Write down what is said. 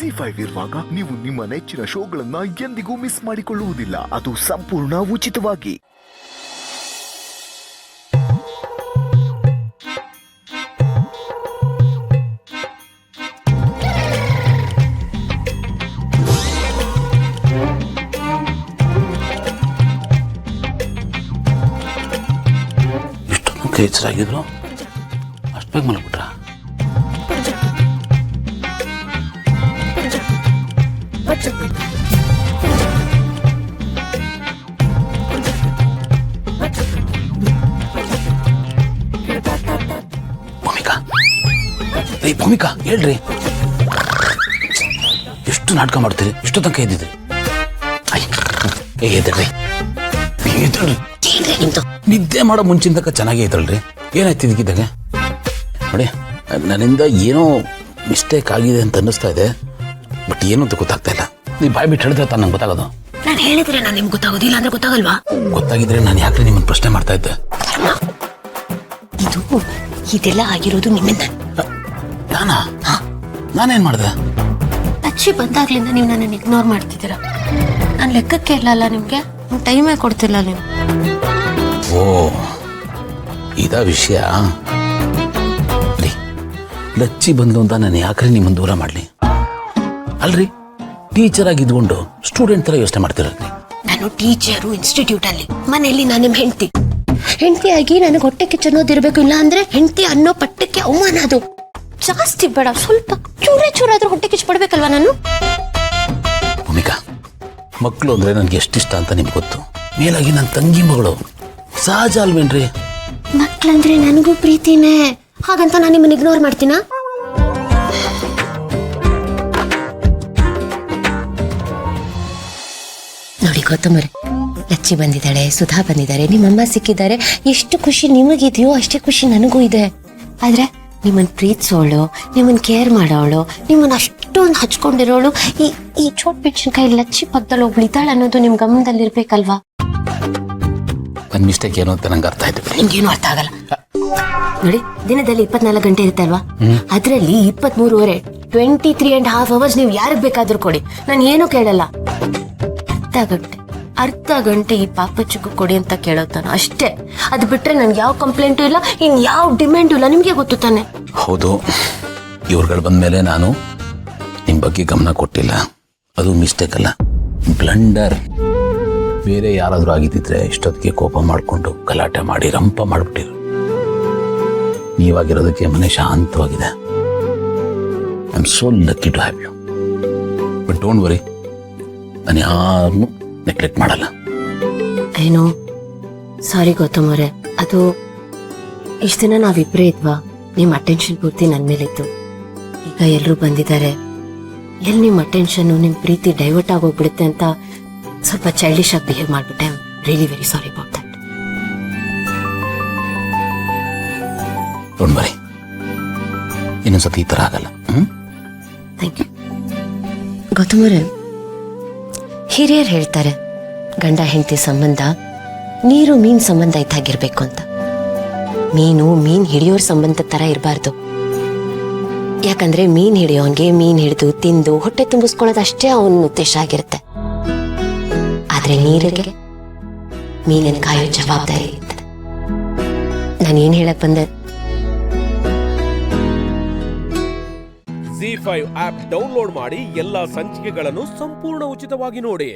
ZEE5 ಇರುವಾಗ ನೀವು ನಿಮ್ಮ ನೆಚ್ಚಿನ ಶೋಗಳನ್ನ ಎಂದಿಗೂ ಮಿಸ್ ಮಾಡಿಕೊಳ್ಳುವುದಿಲ್ಲ. ಅದು ಸಂಪೂರ್ಣ ಉಚಿತವಾಗಿ. ಇಷ್ಟೊಂದು ಎಚ್ಚರಾಗಿದ್ರು ಅಷ್ಟು ಬೇಗ ಮಲಗ್ಬಿಟ್ರ? ಭೂಮಿಕಾ ಹೇಳ್ರಿ, ಎಷ್ಟು ನಾಟಕ ಮಾಡ್ತೀರಿ? ಇಷ್ಟು ತನಕ ಎದ್ದಿದ್ರಿ? ನಿದ್ದೆ ಮಾಡೋ ಮುಂಚಿನ ತನಕ ಚೆನ್ನಾಗೇ ಇದ್ರಲ್ರಿ, ಏನಾಯ್ತು ಇದಕ್ಕಿದ್ದಾಗ? ನೋಡಿ, ನನ್ನಿಂದ ಏನೋ ಮಿಸ್ಟೇಕ್ ಆಗಿದೆ ಅಂತ ಅನ್ನಿಸ್ತಾ ಇದೆ, ಬಟ್ ಏನು ಅಂತ ಗೊತ್ತಾಗ್ತಾ ಇಲ್ಲ. ನೀವು ಬಾಯ್ ಬಿಟ್ಟು ಹೇಳಿದ್ರೆ ತಾನು ನಂಗೆ ಗೊತ್ತಾಗೋದು. ನಾನು ಹೇಳಿದ್ರೆ ನಾನು ನಿಮ್ಗೆ ಗೊತ್ತಾಗೋದಿಲ್ಲ ಅಂದ್ರೆ ಗೊತ್ತಾಗಲ್ವಾ? ಗೊತ್ತಾಗಿದ್ರೆ ನಾನು ಯಾಕೆ ನಿಮ್ಮನ್ನು ಪ್ರಶ್ನೆ ಮಾಡ್ತಾ ಇದ್ದೆ? ಇದೆಲ್ಲ ಆಗಿರೋದು ನಿಮ್ಮಿಂದ. ನಾನೇನ್ ಮಾಡಿದೆ? ಅಚ್ಚಿ ಬಂದಾಗ್ಲಿಂದ ನೀವು ನನ್ನನ್ನು ಇಗ್ನೋರ್ ಮಾಡ್ತಿದ್ದೀರಾ. ನಾನು ಲೆಕ್ಕಕ್ಕೆ ಇಲ್ಲಲ್ಲ, ನಿಮ್ಗೆ ಟೈಮೇ ಕೊಡ್ತಿಲ್ಲ ನೀವು. ಓ, ಇದ ವಿಷಯ. ಲಚ್ಚಿ ಬಂದು ಅಂತ ನಾನು ಯಾಕ್ರಿ ನಿಮ್ಮನ್ನು ದೂರ ಮಾಡ್ಲಿ? ಅಲ್ರಿ, ಟೀಚರ್ ಆಗಿದ್ಕೊಂಡು ಸ್ಟೂಡೆಂಟ್ ತರ ಯೋಚನೆ ಮಾಡ್ತಿರೋದ್ರಿ. ನಾನು ಟೀಚರು ಇನ್ಸ್ಟಿಟ್ಯೂಟ್ ಅಲ್ಲಿ, ಮನೆಯಲ್ಲಿ ನಾನು ನಿಮ್ಮ ಹೆಂಡತಿಯಾಗಿ ನನಗೆ ಹೊಟ್ಟೆ ಕಿಚ್ಚನ್ನೋದಿರ್ಬೇಕು. ಇಲ್ಲ ಅಂದ್ರೆ ಹೆಂಡತಿ ಅನ್ನೋ ಪಟ್ಟಕ್ಕೆ ಅವಮಾನ. ಅದು ಜಾಸ್ತಿ ಬೇಡ, ಸ್ವಲ್ಪ ಚೂರಾದ್ರೂ ಹೊಟ್ಟೆ ಕಿಚ್ಚು ಪಡ್ಬೇಕಲ್ವಾ ನಾನು? ಭೂಮಿಕಾ, ಮಕ್ಕಳು ಅಂದ್ರೆ ನನ್ಗೆ ಎಷ್ಟಿಷ್ಟ ಅಂತ ನಿಮ್ಗೆ ಗೊತ್ತು. ಮೇಲಾಗಿ ನನ್ನ ತಂಗಿ ಮಗಳು, ಸಹಜ ಅಲ್ವೇನ್ರಿ? ಮಕ್ಕಳಂದ್ರೆ ನನಗೂ ಪ್ರೀತಿನೇ, ಹಾಗಂತ ನಾನು ನಿಮ್ಮನ್ನ ಇಗ್ನೋರ್ ಮಾಡ್ತೀನಾ? ನೋಡಿ ಗೌತಮರೇ, ಲಚ್ಚಿ ಬಂದಿದ್ದಾಳೆ, ಸುಧಾ ಬಂದಿದ್ದಾರೆ, ನಿಮ್ಮಮ್ಮ ಸಿಕ್ಕಿದ್ದಾರೆ. ಎಷ್ಟು ಖುಷಿ ನಿಮಗಿದೆಯೋ ಅಷ್ಟೇ ಖುಷಿ ನನಗೂ ಇದೆ. ಆದ್ರೆ ನಿಮ್ಮನ್ನ ಪ್ರೀತಿಸೋಳು, ನಿಮ್ಮನ್ನ ಕೇರ್ ಮಾಡೋಳು, ನಿಮ್ಮನ್ನ ಅಷ್ಟೊಂದು ಹಚ್ಕೊಂಡಿರೋಳು ಈ ಚೋಟ್ ಮೆಣಸಿನ್ಕಾಯಿ ಲಚ್ಚಿ ಪಕ್ಕದಲ್ಲಿ ಒಬ್ಳಿದ್ದಾಳೆ ಅನ್ನೋದು ನಿಮ್ ಗಮನದಲ್ಲಿ ಇರ್ಬೇಕಲ್ವಾ? ನನ್ನ ಮಿಸ್ಟೇಕ್ ಏನು ಅಂತ ನಂಗೆ ಅರ್ಥ ಆಯ್ತು. ನಿಮ್ಗೇನು ಅರ್ಥ ಆಗಲ್ಲ. ನೋಡಿ, ದಿನದಲ್ಲಿ 24 ಗಂಟೆ ಇರುತ್ತೆ ಅಲ್ವಾ? ಅದ್ರಲ್ಲಿ 23.5 23.5 hours ನೀವು ಯಾರಿಗೆ ಬೇಕಾದ್ರೂ ಕೊಡಿ, ನಾನು ಏನೂ ಕೇಳಲ್ಲ. ಅರ್ಧ ಗಂಟೆ ಈ ಪಾಪಚ್ಚಗೂ ಕೊಡಿ ಅಂತ ಕೇಳೋತಾನ ಅಷ್ಟೇ. ಅದು ಬಿಟ್ರೆ ನನ್ಗೆ ಯಾವ ಕಂಪ್ಲೇಂಟು ಇಲ್ಲ, ಇನ್ ಯಾವ ಡಿಮ್ಯಾಂಡು ಇಲ್ಲ. ನಿಮ್ಗೆ ಗೊತ್ತು ತಾನೆ? ಹೌದು, ಇವ್ರುಗಳು ಬಂದ್ಮೇಲೆ ನಾನು ನಿಮ್ ಬಗ್ಗೆ ಗಮನ ಕೊಟ್ಟಿಲ್ಲ. ಅದು ಮಿಸ್ಟೇಕ್ ಅಲ್ಲ, ಬ್ಲಂಡರ್. ಬೇರೆ ಯಾರಾದ್ರೂ ಆಗಿದ್ದಿದ್ರೆ ಇಷ್ಟೊತ್ತಿಗೆ ಕೋಪ ಮಾಡ್ಕೊಂಡು ಗಲಾಟೆ ಮಾಡಿ ರಂಪ ಮಾಡ್ಬಿಟ್ಟಿರು. ನೀವಾಗಿರೋದಕ್ಕೆ ಮನೆ ಶಾಂತವಾಗಿದೆ. I am so lucky to have you. But don't worry, ನಾನು ಯಾರನ್ನು ನೆಗ್ಲೆಕ್ಟ್ ಮಾಡಲ್ಲ. ಏನೋ ಸಾರಿ ಗೌತಮ್ ಅವರೇ, ಅದು ಇಷ್ಟ ದಿನ ನಾವಿಬ್ಬರೇ ಇದ್ವಾ, ನಿಮ್ಮ ಅಟೆನ್ಷನ್ ಪೂರ್ತಿ ನನ್ನ ಮೇಲಿತ್ತು. ಈಗ ಎಲ್ಲರೂ ಬಂದಿದ್ದಾರೆ, ಎಲ್ಲಿ ನಿಮ್ಮ ಅಟೆನ್ಷನ್, ನಿಮ್ಮ ಪ್ರೀತಿ ಡೈವರ್ಟ್ ಆಗೋಗ್ಬಿಡುತ್ತೆ ಅಂತ ಸ್ವಲ್ಪ ಚೈಲ್ಡಿಶ್ ಆಗಿ ಬಿಹೇವ್ ಮಾಡ್ಬಿಟ್ಟೆ. I am really very sorry about that. Don't worry, ಇನ್ನೊಂದ್ಸತಿ ಈ ಥರ ಆಗಲ್ಲ. Thank you. ಗೌತಮ್ ಅವರೇ, ಹಿರಿಯರು ಹೇಳ್ತಾರೆ ಗಂಡ ಹೆಂಡತಿ ಸಂಬಂಧ ನೀರು ಮೀನ್ ಸಂಬಂಧ ಇದ್ದಾಗಿರ್ಬೇಕು ಅಂತ. ಮೀನ್ ಹಿಡಿಯೋರ್ ಸಂಬಂಧ ತರ ಇರಬಾರ್ದು. ಯಾಕಂದ್ರೆ ಮೀನ್ ಹಿಡಿಯೋನ್ಗೆ ಮೀನ್ ಹಿಡಿದು ತಿಂದು ಹೊಟ್ಟೆ ತುಂಬಿಸ್ಕೊಳ್ಳೋದು ಅಷ್ಟೇ ಅವನ ಉದ್ದೇಶ ಆಗಿರುತ್ತೆ. ಆದ್ರೆ ನೀರಿಗೆ ಮೀನಿನ ಕಾಯೋ ಜವಾಬ್ದಾರಿ ಇರ್ತದೆ. ನಾನೇನ್ ಹೇಳಕ್ ಬಂದೆ? ZEE5 ಆಪ್ ಡೌನ್ಲೋಡ್ ಮಾಡಿ ಎಲ್ಲಾ ಸಂಚಿಕೆಗಳನ್ನು ಸಂಪೂರ್ಣ ಉಚಿತವಾಗಿ ನೋಡಿ.